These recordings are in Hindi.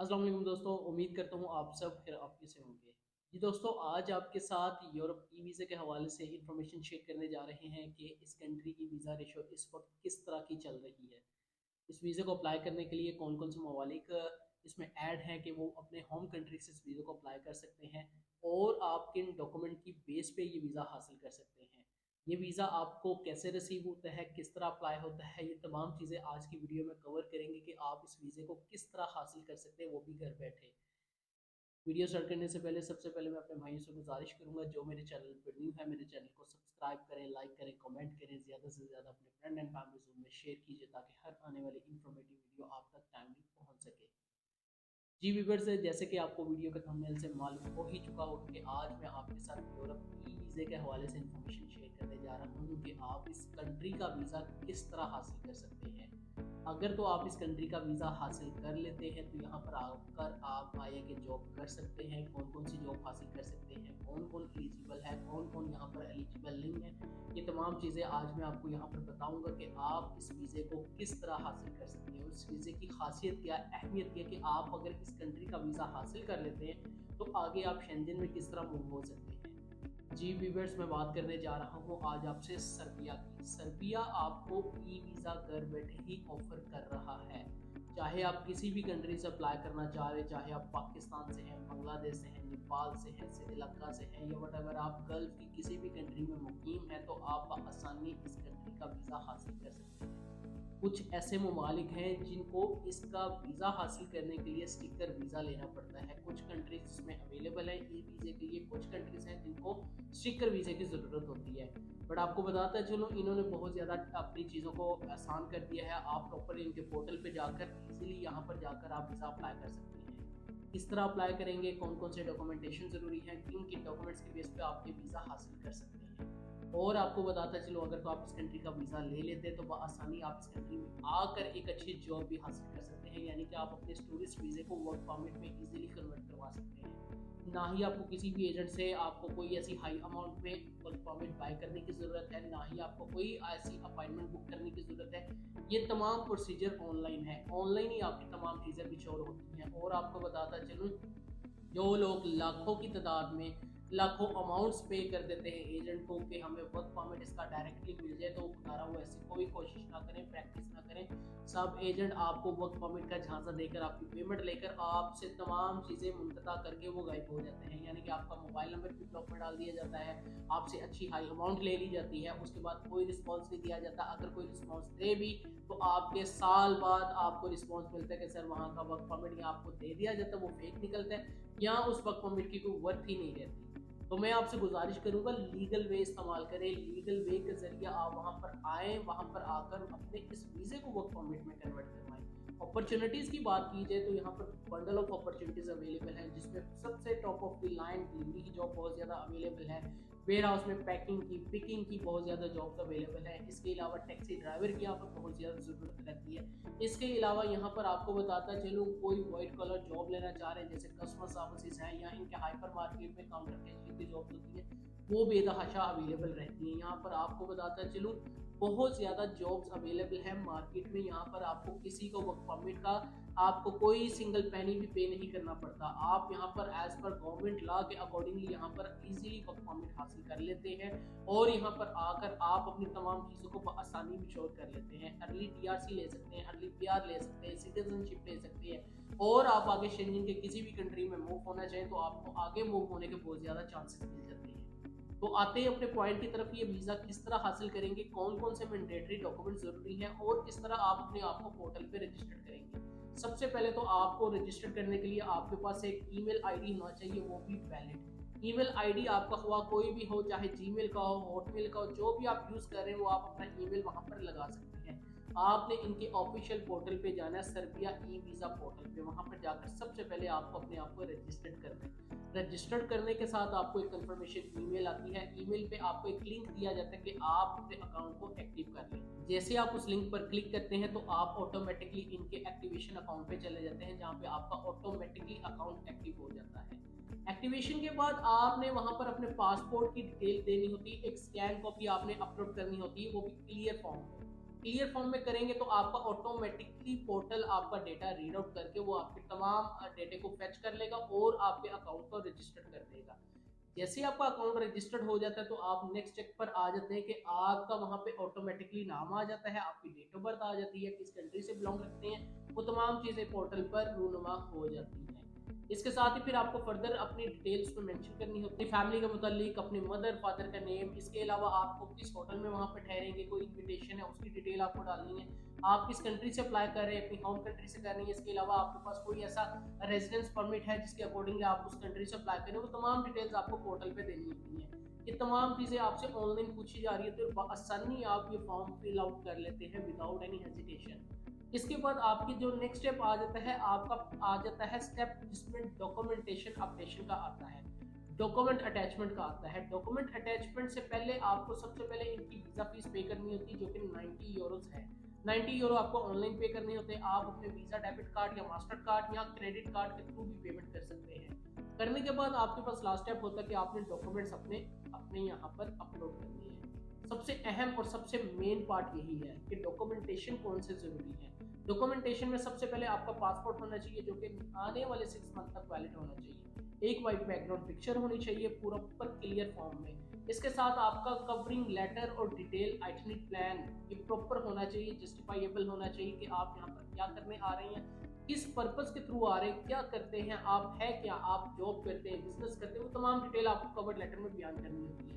अस्सलाम वालेकुम दोस्तों, उम्मीद करता हूँ आप सब खैर आफियत से होंगे। जी दोस्तों, आज आपके साथ यूरोप ई वीज़े के हवाले से इंफॉर्मेशन शेयर करने जा रहे हैं कि इस कंट्री की वीज़ा रेशो इस वक्त किस तरह की चल रही है। इस वीज़े को अप्लाई करने के लिए कौन कौन से ममालिक इसमें ऐड हैं कि वो अपने होम कंट्री से इस वीज़े को अप्लाई कर सकते हैं और आप किन डॉक्यूमेंट की बेस पे ये वीज़ा हासिल कर सकते हैं। ये वीज़ा आपको कैसे रिसीव होता है, किस तरह अप्लाई होता है, ये तमाम चीज़ें आज की वीडियो में कवर करेंगे कि आप इस वीज़े को किस तरह हासिल कर सकते हैं, वो भी घर बैठे। वीडियो स्टार्ट करने से पहले सबसे पहले मैं अपने भाइयों से गुजारिश करूंगा, जो मेरे चैनल पर न्यू है मेरे चैनल को सब्सक्राइब करें, लाइक करें, कमेंट करें, ज़्यादा से ज़्यादा अपने फ्रेंड एंड फैमिली जोन में शेयर कीजिए ताकि हर आने वाली इंफॉर्मेटिव वीडियो आप तक टाइमली पहुंच सके। जी व्यूअर्स, जैसे कि आपको वीडियो के थंबनेल से मालूम हो ही चुका होगा कि आज मैं आपके साथ यूरोप ई वीज़े के हवाले से इंफॉर्मेशन शेयर करने जा रहा हूँ कि आप इस कंट्री का वीज़ा किस तरह हासिल कर सकते हैं। अगर तो आप इस कंट्री का वीज़ा हासिल कर लेते हैं तो यहाँ पर आकर आप आए के जॉब कर सकते हैं। कौन कौन सी जॉब हासिल कर सकते हैं, कौन कौन एलिजिबल है, कौन कौन यहाँ पर एलिजिबल नहीं है, ये तमाम चीज़ें आज मैं आपको यहाँ पर बताऊंगा कि आप इस वीज़े को किस तरह हासिल कर सकते हैं और इस वीज़े की खासियत क्या, अहमियत क्या कि आप अगर इस कंट्री का वीज़ा हासिल कर लेते हैं तो आगे आप शेंजन में किस तरह मूव हो सकते हैं। जी व्यूअर्स, मैं बात करने जा रहा हूँ आज आपसे सर्बिया की। सर्बिया आपको ई वीज़ा घर बैठे ही ऑफर कर रहा है। चाहे आप किसी भी कंट्री से अप्लाई करना चाह रहे, चाहे आप पाकिस्तान से हैं, बांग्लादेश से हैं, नेपाल से हैं, श्रीलंका से हैं या वट आप गल्फ की किसी भी कंट्री में मुकीम हैं तो आप आसानी इस कंट्री का वीज़ा हासिल कर सकते हैं। कुछ ऐसे ममालिक हैं जिनको इसका वीज़ा हासिल करने के लिए स्टिकर वीज़ा लेना पड़ता है। कुछ कंट्रीज इसमें अवेलेबल है ई वीज़े के लिए, कुछ कंट्रीज हैं जिनको स्टिकर वीज़े की ज़रूरत होती है। बट आपको बताता चलो, इन्होंने बहुत ज़्यादा अपनी चीज़ों को आसान कर दिया है। आप प्रॉपर इनके पोर्टल पे जाकर इजीली यहाँ पर जाकर आप वीज़ा अप्लाई कर सकते हैं। किस तरह अप्लाई करेंगे, कौन कौन से डॉक्यूमेंटेशन ज़रूरी हैं, किन किन डॉक्यूमेंट्स के बेस पे आप ये वीज़ा हासिल कर सकते हैं। और आपको बताता चलो, अगर तो आप इस कंट्री का वीज़ा ले लेते हैं तो आसानी आप इस कंट्री में आकर एक अच्छी जॉब भी हासिल कर सकते हैं, यानी कि आप अपने टूरिस्ट वीज़े को वर्क परमिट में इजीली कन्वर्ट करवा सकते हैं। ना ही आपको किसी भी एजेंट से आपको कोई ऐसी हाई अमाउंट में वर्क परमिट बाय करने की ज़रूरत है, ना ही आपको कोई ऐसी अपॉइंटमेंट बुक करने की ज़रूरत है। ये तमाम प्रोसीजर ऑनलाइन है, ऑनलाइन ही आपकी तमाम चीज़ें मिच्योर होती हैं। और आपको बताता चलूँ, जो लोग लाखों की तादाद में लाखों अमाउंट्स पे कर देते हैं एजेंट को कि हमें वर्क परमिट इसका डायरेक्टली मिल जाए, तो बता रहा हूँ ऐसी कोई कोशिश ना करें, प्रैक्टिस ना करें। सब एजेंट आपको वर्क परमिट का झांसा देकर, आपकी पेमेंट लेकर, आपसे तमाम चीज़ें मुनक़ता करके वो गायब हो जाते हैं। यानी कि आपका मोबाइल नंबर भी ब्लॉक में डाल दिया जाता है, आपसे अच्छी हाई अमाउंट ले ली जाती है, उसके बाद कोई रिस्पॉन्स नहीं दिया जाता। अगर कोई रिस्पॉन्स दे भी तो आपके साल बाद आपको रिस्पॉन्स मिलता है कि सर वहाँ का वर्क परमिट या आपको दे दिया जाता है, वो फेक निकलता है या उस वर्क परमिट की कोई वर्थ ही नहीं रहती। तो मैं आपसे गुजारिश करूंगा, लीगल वे इस्तेमाल करें। लीगल वे के जरिए आप वहां पर आए, वहां पर आकर अपने इस वीज़े को वर्क परमिट में कन्वर्ट करवाएं। अपॉर्चुनिटीज़ की बात की जाए तो यहाँ पर बंडल ऑफ अपॉर्चुनिटीज़ अवेलेबल हैं, जिसमें सबसे top of the line delivery की जॉब बहुत ज़्यादा अवेलेबल है। वेयर हाउस में पैकिंग की, पिकिंग की बहुत ज़्यादा जॉब्स अवेलेबल है। इसके अलावा टैक्सी ड्राइवर की यहाँ पर बहुत ज़्यादा ज़रूरत रहती है। इसके अलावा यहाँ पर आपको बताता चलूँ, कोई वाइट कलर जॉब लेना चाह रहे हैं जैसे कस्टमर सर्विसेज है या इनके हाइपर मार्केट में काउंटर कैशियर की जॉब होती है, वो बेतहाशा अवेलेबल रहती है। यहाँ पर आपको बताता चलूँ, बहुत ज़्यादा जॉब्स अवेलेबल है मार्केट में। यहाँ पर आपको किसी को वर्क परमिट का आपको कोई सिंगल पैनी भी पे नहीं करना पड़ता। आप यहाँ पर एज पर गवर्नमेंट लॉ के अकॉर्डिंगली यहाँ पर इजीली वर्क परमिट हासिल कर लेते हैं और यहाँ पर आकर आप अपनी तमाम चीज़ों को आसानी मिच्योर कर लेते हैं। अर्ली टीआरसी ले सकते हैं, अर्ली पीआर ले सकते हैं, सिटीजनशिप ले सकते हैं और आप आगे शेंजन के किसी भी कंट्री में मूव होना चाहें तो आपको आगे मूव होने के बहुत ज़्यादा चांसेस मिल जाते हैं। तो आते ही अपने पॉइंट की तरफ, ये वीज़ा किस तरह हासिल करेंगे, कौन कौन से मैंडेटरी डॉक्यूमेंट ज़रूरी हैं और किस तरह आप अपने आप को पोर्टल पे रजिस्टर करेंगे। सबसे पहले तो आपको रजिस्टर करने के लिए आपके पास एक ईमेल आईडी होना चाहिए, वो भी वैलिड। ईमेल आईडी आपका हुआ कोई भी हो, चाहे जीमेल का हो, हॉटमेल का हो, जो भी आप यूज़ कर रहे हैं वो आप अपना ईमेल वहाँ पर लगा सकते हैं। आपने इनके ऑफिशियल पोर्टल पे जाना है, सर्बिया ई वीज़ा पोर्टल पे। वहाँ पर जाकर सबसे पहले आपको अपने आप को रजिस्टर्ड करना है। रजिस्टर्ड करने के साथ आपको एक कंफर्मेशन ईमेल आती है। ईमेल पे आपको एक लिंक दिया जाता है कि आप अपने अकाउंट को एक्टिव कर लें। जैसे आप उस लिंक पर क्लिक करते हैं तो आप ऑटोमेटिकली इनके एक्टिवेशन अकाउंट पे चले जाते हैं, जहाँ पे आपका ऑटोमेटिकली अकाउंट एक्टिव हो जाता है। एक्टिवेशन के बाद आपने वहां पर अपने पासपोर्ट की डिटेल देनी होती है, एक स्कैन कॉपी आपने अपलोड करनी होती है, वो भी क्लियर फॉर्म में। क्लियर फॉर्म में करेंगे तो आपका ऑटोमेटिकली पोर्टल आपका डेटा रीड आउट करके वो आपके तमाम डेटे को फेच कर लेगा और आपके अकाउंट को रजिस्टर कर देगा। जैसे ही आपका अकाउंट रजिस्टर्ड हो जाता है तो आप नेक्स्ट स्टेप पर आ जाते हैं कि आपका वहाँ पे ऑटोमेटिकली नाम आ जाता है, आपकी डेट ऑफ बर्थ आ जाती है, किस कंट्री से बिलोंग रखते हैं, वो तमाम चीज़ें पोर्टल पर रूनुमा हो जाती हैं। इसके साथ ही फिर आपको फर्दर अपनी डिटेल्स में मेंशन करनी होती है, फैमिली के मुतालिक, अपने मदर फादर का नेम, इसके अलावा आपको किस होटल में वहाँ पर ठहरेंगे, कोई इन्विटेशन है उसकी डिटेल आपको डालनी है, आप किस कंट्री से अप्लाई कर रहे हैं, अपनी होम कंट्री से कर रही है, इसके अलावा आपके पास कोई ऐसा रेजिडेंस परमिट है जिसके अकॉर्डिंगली आप उस कंट्री से अप्लाई करें, वो तमाम डिटेल्स आपको पोर्टल पे देनी होती है। ये तमाम चीज़ें आपसे ऑनलाइन पूछी जा रही है तो आसानी आप ये फॉर्म फिल आउट कर लेते हैं विदाउट एनी हेजिटेशन। इसके बाद आपकी जो नेक्स्ट स्टेप आ जाता है, आपका आ जाता है स्टेप जिसमें डॉक्यूमेंटेशन अपडेशन का आता है, डॉक्यूमेंट अटैचमेंट का आता है। डॉक्यूमेंट अटैचमेंट से पहले आपको सबसे पहले इनकी वीज़ा फीस पे करनी होती है जो कि 90 यूरोस है। 90 यूरो आपको ऑनलाइन पे करने होते हैं। आप अपने वीज़ा डेबिट कार्ड या मास्टर कार्ड या क्रेडिट कार्ड के थ्रू भी पेमेंट कर सकते हैं। करने के बाद आपके पास लास्ट स्टेप होता है कि आपने डॉक्यूमेंट्स अपने अपने यहाँ पर अपलोड करनी है। सबसे अहम और सबसे मेन पार्ट यही है कि डॉक्यूमेंटेशन कौन से ज़रूरी है। डॉक्यूमेंटेशन में सबसे पहले आपका पासपोर्ट होना चाहिए जो कि आने वाले 6 मंथ तक वैलिड होना चाहिए। एक वाइट बैकग्राउंड पिक्चर होनी चाहिए पूरा ऊपर क्लियर फॉर्म में। इसके साथ आपका कवरिंग लेटर और डिटेल आइटनरी प्लान ये प्रॉपर होना चाहिए, जस्टिफाइबल होना चाहिए कि आप यहाँ पर क्या करने आ रहे हैं, किस पर्पस के थ्रू आ रहे हैं, क्या करते हैं, आप है क्या, आप जॉब करते हैं, बिजनेस करते हैं, वो तमाम डिटेल आपको कवर लेटर में बयान करनी होती है।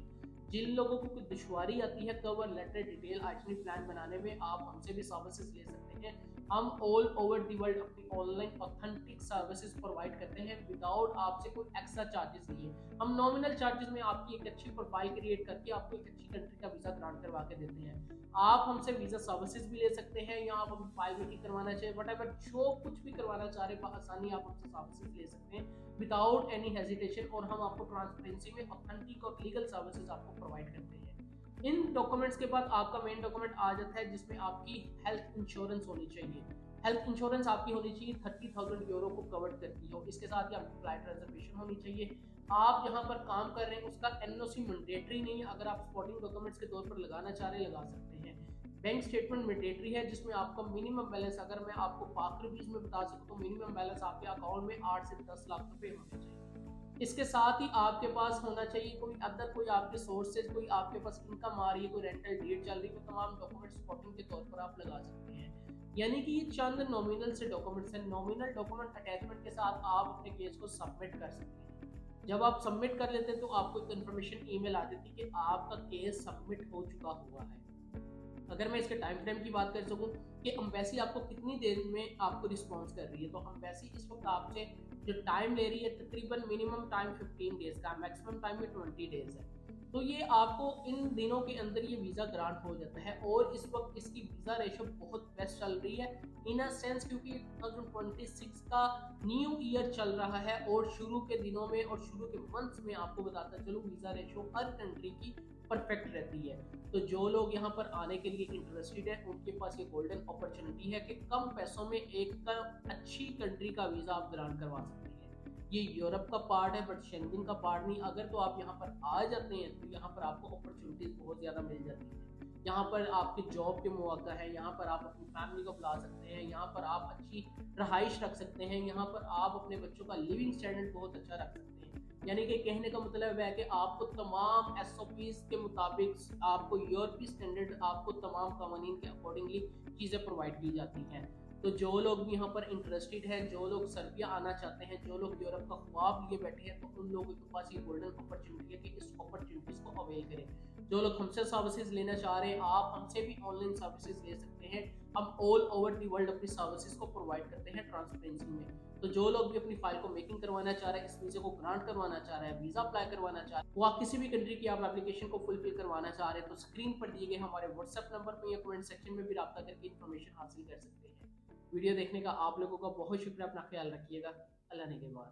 जिन लोगों को कोई दुश्वारी आती है cover letter detail itinerary plan बनाने में, आप हमसे भी सर्विसेज ले सकते हैं। हम ऑल ओवर दी वर्ल्ड अपनी ऑनलाइन ऑथेंटिक सर्विसेज प्रोवाइड करते हैं विदाउट आपसे कोई एक्स्ट्रा चार्जेस लिए। हम नॉमिनल चार्जेस में आपकी एक अच्छी प्रोफाइल क्रिएट करके आपको एक अच्छी कंट्री का वीज़ा ग्रांट करवा के देते हैं। आप हमसे वीज़ा सर्विसेज भी ले सकते हैं या आप अपनी फाइल मेकिंग करवाना चाहिए, वट जो कुछ भी करवाना चाह रहे हैं आसानी आप हमसे सर्विसेज ले सकते हैं विदाउट एनी हेजिटेशन, और हम आपको ट्रांसपेरेंसी में ऑथेंटिक और लीगल सर्विसेज आपको प्रोवाइड करते हैं। इन डॉक्यूमेंट्स के बाद आपका मेन डॉक्यूमेंट आ जाता है जिसमें आपकी हेल्थ इंश्योरेंस होनी चाहिए। हेल्थ इंश्योरेंस आपकी होनी चाहिए 30,000 यूरो को कवर करती हो। इसके साथ ही आपकी फ्लाइट रिजर्वेशन होनी चाहिए। आप जहां पर काम कर रहे हैं उसका एनओसी मैंडेटरी नहीं है, अगर आप सपोर्टिंग डॉक्यूमेंट्स के तौर पर लगाना चाह रहे हैं लगा सकते हैं। बैंक स्टेटमेंट मैंडेटरी है जिसमें आपका मिनिमम बैलेंस, अगर मैं आपको पाक रुपीज में बता सकूं तो मिनिमम बैलेंस आपके अकाउंट में 8 से 10 लाख रुपए होने चाहिए। इसके साथ ही आपके पास होना चाहिए कोई अदर कोई आपके सोर्सेज, कोई आपके पास इनकम आ रही है, कोई रेंटल डीड चल रही है, वो तमाम डॉक्यूमेंट सपोर्टिंग के तौर पर आप लगा सकते हैं। यानी कि ये चंद नॉमिनल से डॉक्यूमेंट्स हैं। नॉमिनल डॉक्यूमेंट अटैचमेंट के साथ आप अपने केस को सबमिट कर सकते हैं। जब आप सबमिट कर लेते हैं तो आपको एक इन्फॉर्मेशन ईमेल आ जाती है कि आपका केस सबमिट हो चुका हुआ है। अगर मैं इसके टाइम फ्रेम की बात कर सकूं कि एम्बेसी आपको कितनी देर में आपको रिस्पॉन्स कर रही है, तो एम्बेसी इस वक्त आपसे जो टाइम ले रही है तकरीबन मिनिमम टाइम 15 डेज का, मैक्सिमम टाइम में 20 डेज है। तो ये आपको इन दिनों के अंदर ये वीज़ा ग्रांट हो जाता है और इस वक्त इसकी वीज़ा रेशो बहुत बेस्ट चल रही है इन अ सेंस क्योंकि 2026 का न्यू ईयर चल रहा है और शुरू के दिनों में और शुरू के मंथ्स में आपको बताता चलूँ वीज़ा रेशो हर कंट्री की परफेक्ट रहती है। तो जो लोग यहाँ पर आने के लिए इंटरेस्टेड है उनके पास ये गोल्डन अपॉर्चुनिटी है कि कम पैसों में एक अच्छी कंट्री का वीज़ा आप ग्रांट करवा सकते हैं। ये यूरोप का पार्ट है बट शेंगन का पार्ट नहीं। अगर तो आप यहाँ पर आ जाते हैं तो यहाँ पर आपको अपॉर्चुनिटीज बहुत ज़्यादा मिल जाती है। यहाँ पर आपके जॉब के मौका है, यहाँ पर आप अपनी फैमिली को बुला सकते हैं, यहाँ पर आप अच्छी रहाइश रख सकते हैं, यहाँ पर आप अपने बच्चों का लिविंग स्टैंडर्ड बहुत अच्छा रख सकते हैं। यानी कि कहने का मतलब है कि आपको तमाम एसओपीज के मुताबिक आपको यूरोपीय स्टैंडर्ड, आपको तमाम कानून के अकॉर्डिंगली चीज़ें प्रोवाइड की जाती हैं। तो जो लोग भी यहाँ पर इंटरेस्टेड हैं, जो लोग सर्बिया आना चाहते हैं, जो लोग यूरोप का ख्वाब लिए बैठे हैं, तो उन लोगों के पास ये गोल्डन अपॉर्चुनिटी है कि इस अपॉर्चुनिटीज़ को अवेल करें। जो लोग हमसे सर्विसेज लेना चाह रहे हैं, आप हमसे भी ऑनलाइन सर्विसेज ले सकते हैं। हम ऑल ओवर दी वर्ल्ड अपनी सर्विसेज को प्रोवाइड करते हैं ट्रांसपेरेंसी में। तो जो लोग भी अपनी फाइल को मेकिंग करवाना चाह रहे हैं, इस वीज़ा को ग्रांट करवाना चाह रहे हैं, वीज़ा अप्लाई करवाना चाह रहे हैं, वो आप किसी भी कंट्री की आप एप्लीकेशन को फुलफिल करवाना चाह रहे हैं, तो स्क्रीन पर दिए गए हमारे व्हाट्सएप नंबर पर या कमेंट सेक्शन में भी रब्ता करके इन्फॉर्मेशन हासिल कर सकते हैं। वीडियो देखने का आप लोगों का बहुत शुक्रिया। अपना ख्याल रखिएगा। अल्लाह ने के बाद।